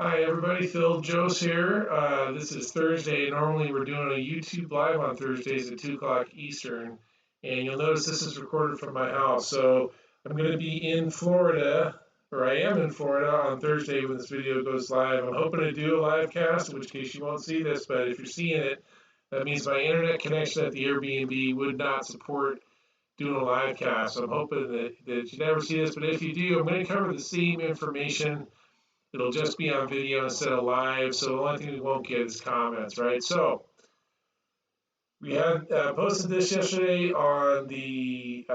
Hi everybody, Phil Joes here. This is Thursday. Normally we're doing a YouTube live on Thursdays at 2 o'clock Eastern. And you'll notice this is recorded from my house. So I'm going to be in Florida, or I am in Florida on Thursday when this video goes live. I'm hoping to do a live cast, in which case you won't see this, but if you're seeing it, that means my internet connection at the Airbnb would not support doing a live cast. So I'm hoping that you never see this, but if you do, I'm going to cover the same information. It'll just be on video instead of live, so the only thing we won't get is comments, right? So we had posted this yesterday on the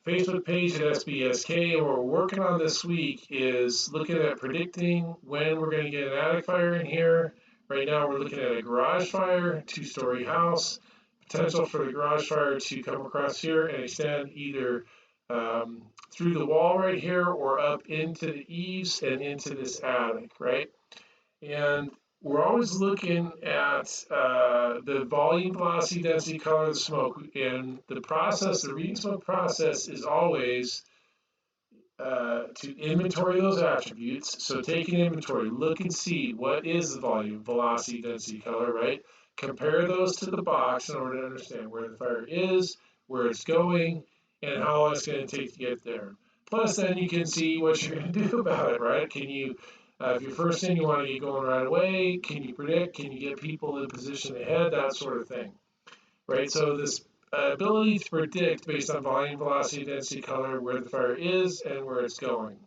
Facebook page at SBSK, and what we're working on this week is looking at predicting when we're going to get an attic fire in here. Right now we're looking at a garage fire, two-story house, potential for the garage fire to come across here and extend either through the wall right here or up into the eaves and into this attic, right? And we're always looking at the volume, velocity, density, color of the smoke. And the process, the reading smoke process is always to inventory those attributes. So take an inventory, look and see what is the volume, velocity, density, color, right? Compare those to the box in order to understand where the fire is, where it's going, and how long it's going to take to get there. Plus, then you can see what you're going to do about it, right? Can you, if you're first in, you want to get going right away? Can you predict? Can you get people in position ahead? That sort of thing, right? So this ability to predict based on volume, velocity, density, color, where the fire is and where it's going.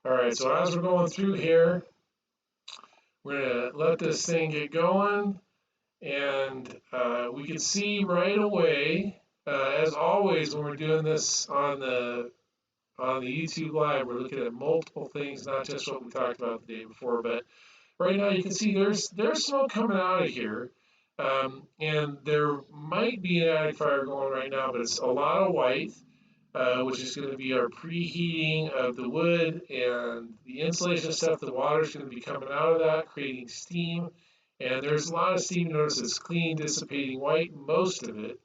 All right, so as we're going through here, we're going to let this thing get going, and we can see right away, as always when we're doing this on the YouTube live, we're looking at multiple things, not just what we talked about the day before, but right now you can see there's smoke coming out of here. And there might be an attic fire going right now, but it's a lot of white, which is going to be our preheating of the wood and the insulation stuff. The water is going to be coming out of that, creating steam. And there's a lot of steam. Notice it's clean, dissipating white. Most of it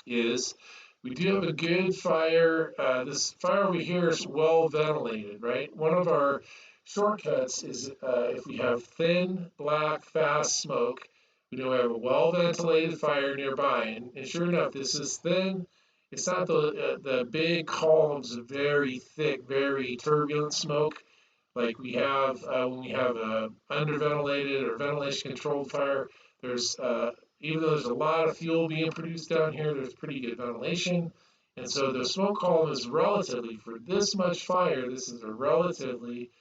is. We do have a good fire. This fire over here is well ventilated, right? One of our shortcuts is if we have thin, black, fast smoke, we know we have a well ventilated fire nearby. And sure enough, this is thin. It's not the big columns of very thick, very turbulent smoke like we have when we have a underventilated or ventilation controlled fire. There's even though there's a lot of fuel being produced down here, there's pretty good ventilation. And so the smoke column is relatively, for this much fire, this is a relatively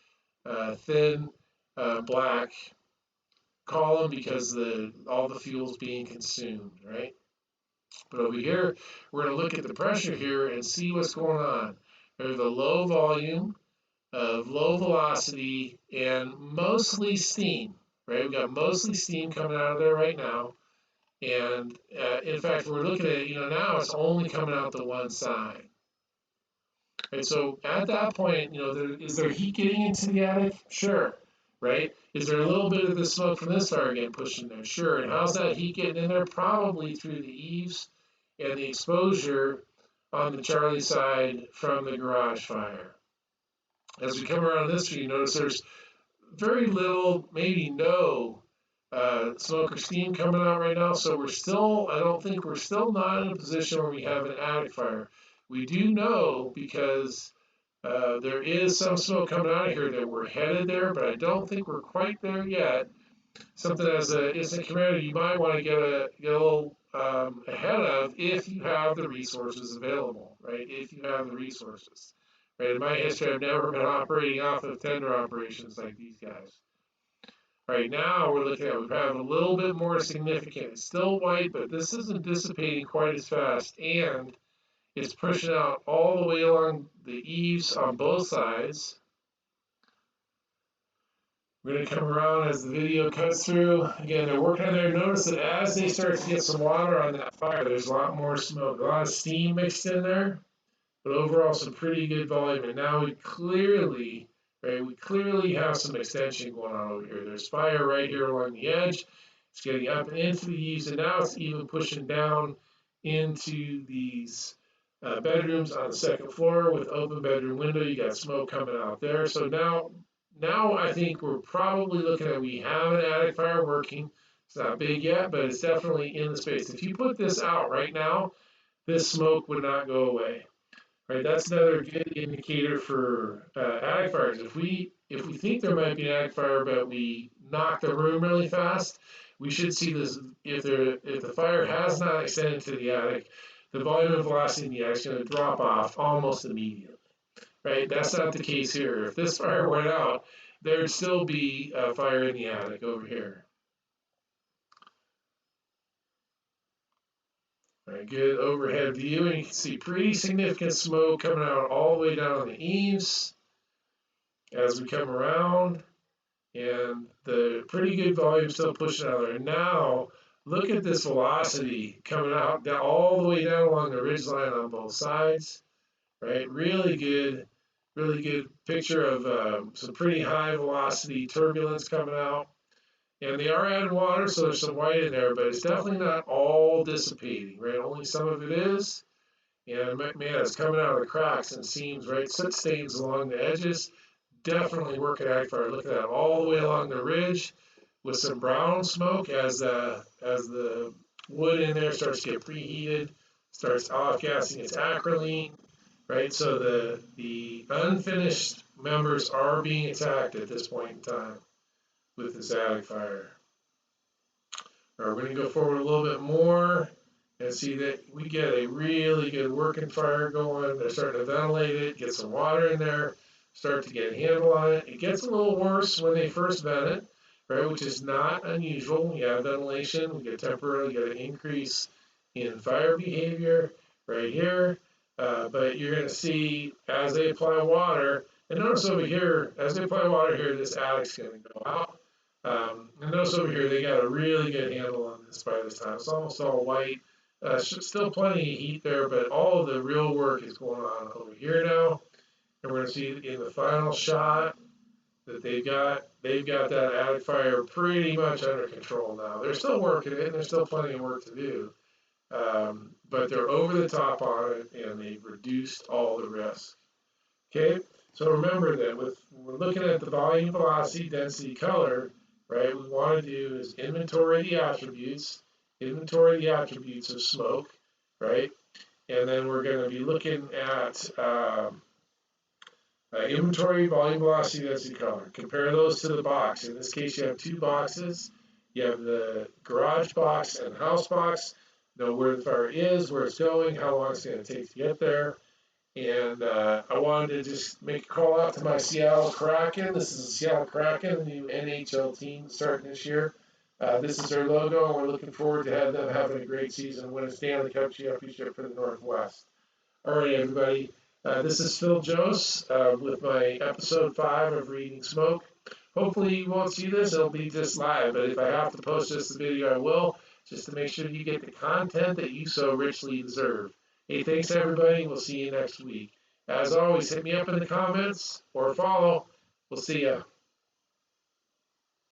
thin black column because all the fuel is being consumed, right? But over here, we're going to look at the pressure here and see what's going on. There's a low volume of low velocity and mostly steam, right? We've got mostly steam coming out of there right now. And in fact, we're looking at, now it's only coming out the one side. Right, so at that point, is there heat getting into the attic? Sure, right? Is there a little bit of the smoke from this fire getting pushed in there? Sure. And how's that heat getting in there? Probably through the eaves and the exposure on the Charlie side from the garage fire. As we come around this view, notice there's very little, maybe no smoke or steam coming out right now. So I don't think we're still not in a position where we have an attic fire. We do know because there is some smoke coming out of here that we're headed there, but I don't think we're quite there yet. Something as an instant commander you might want to get a little ahead of if you have the resources available, right? If you have the resources. Right, in my history, I've never been operating off of tender operations like these guys. Right now, we're looking at, we have a little bit more significant. It's still white, but this isn't dissipating quite as fast, and it's pushing out all the way along the eaves on both sides. We're going to come around as the video cuts through. Again, they're working on there. Notice that as they start to get some water on that fire, there's a lot more smoke, a lot of steam mixed in there, but overall some pretty good volume. And now we clearly have some extension going on over here. There's fire right here along the edge. It's getting up and into the eaves, and now it's even pushing down into these bedrooms on the second floor with open bedroom window. You got smoke coming out there. So now now I think we're probably looking at, we have an attic fire working. It's not big yet, but it's definitely in the space. If you put this out right now, this smoke would not go away. Right, that's another good indicator for attic fires. If we think there might be an attic fire, but we knock the room really fast, we should see this. If the fire has not extended to the attic, the volume and velocity in the attic is going to drop off almost immediately. Right, that's not the case here. If this fire went out, there'd still be a fire in the attic over here. Right, good overhead view, and you can see pretty significant smoke coming out all the way down on the eaves as we come around, and the pretty good volume still pushing out there. Now, look at this velocity coming out down, all the way down along the ridge line on both sides, right? Really good picture of some pretty high velocity turbulence coming out. And they are adding water, so there's some white in there, but it's definitely not all dissipating, right? Only some of it is. And man, it's coming out of the cracks and seams, right? Soot stains along the edges. Definitely working ag fire. Look at that, all the way along the ridge with some brown smoke as the wood in there starts to get preheated, starts off gassing its acrolein, right? So the unfinished members are being attacked at this point in time with this ag fire. All right, we're going to go forward a little bit more and see that we get a really good working fire going. They're starting to ventilate it, get some water in there, start to get a handle on it. It gets a little worse when they first vent it, right, which is not unusual. We have ventilation, we get temporarily get an increase in fire behavior right here. But you're going to see as they apply water, and notice over here, as they apply water here, this attic's going to go out. And notice over here, they got a really good handle on this by this time. It's almost all white. Still plenty of heat there, but all of the real work is going on over here now. And we're going to see in the final shot that they've got that attic fire pretty much under control now. They're still working it, and there's still plenty of work to do. But they're over the top on it, and they've reduced all the risk. Okay, so remember that when we're looking at the volume, velocity, density, color, right, what we want to do is inventory the attributes of smoke, right? And then we're going to be looking at inventory, volume, velocity, density, color. Compare those to the box. In this case, you have two boxes. You have the garage box and house box. Know where the fire is, where it's going, how long it's going to take to get there. And I wanted to just make a call out to my Seattle Kraken. This is the Seattle Kraken, the new NHL team starting this year. This is their logo, and we're looking forward to them having a great season and win a Stanley Cup championship for the Northwest. All right, everybody. This is Phil Jose with my episode 5 of Reading Smoke. Hopefully you won't see this. It'll be just live, but if I have to post just the video, I will, just to make sure you get the content that you so richly deserve. Hey, thanks everybody. We'll see you next week. As always, hit me up in the comments or follow. We'll see ya.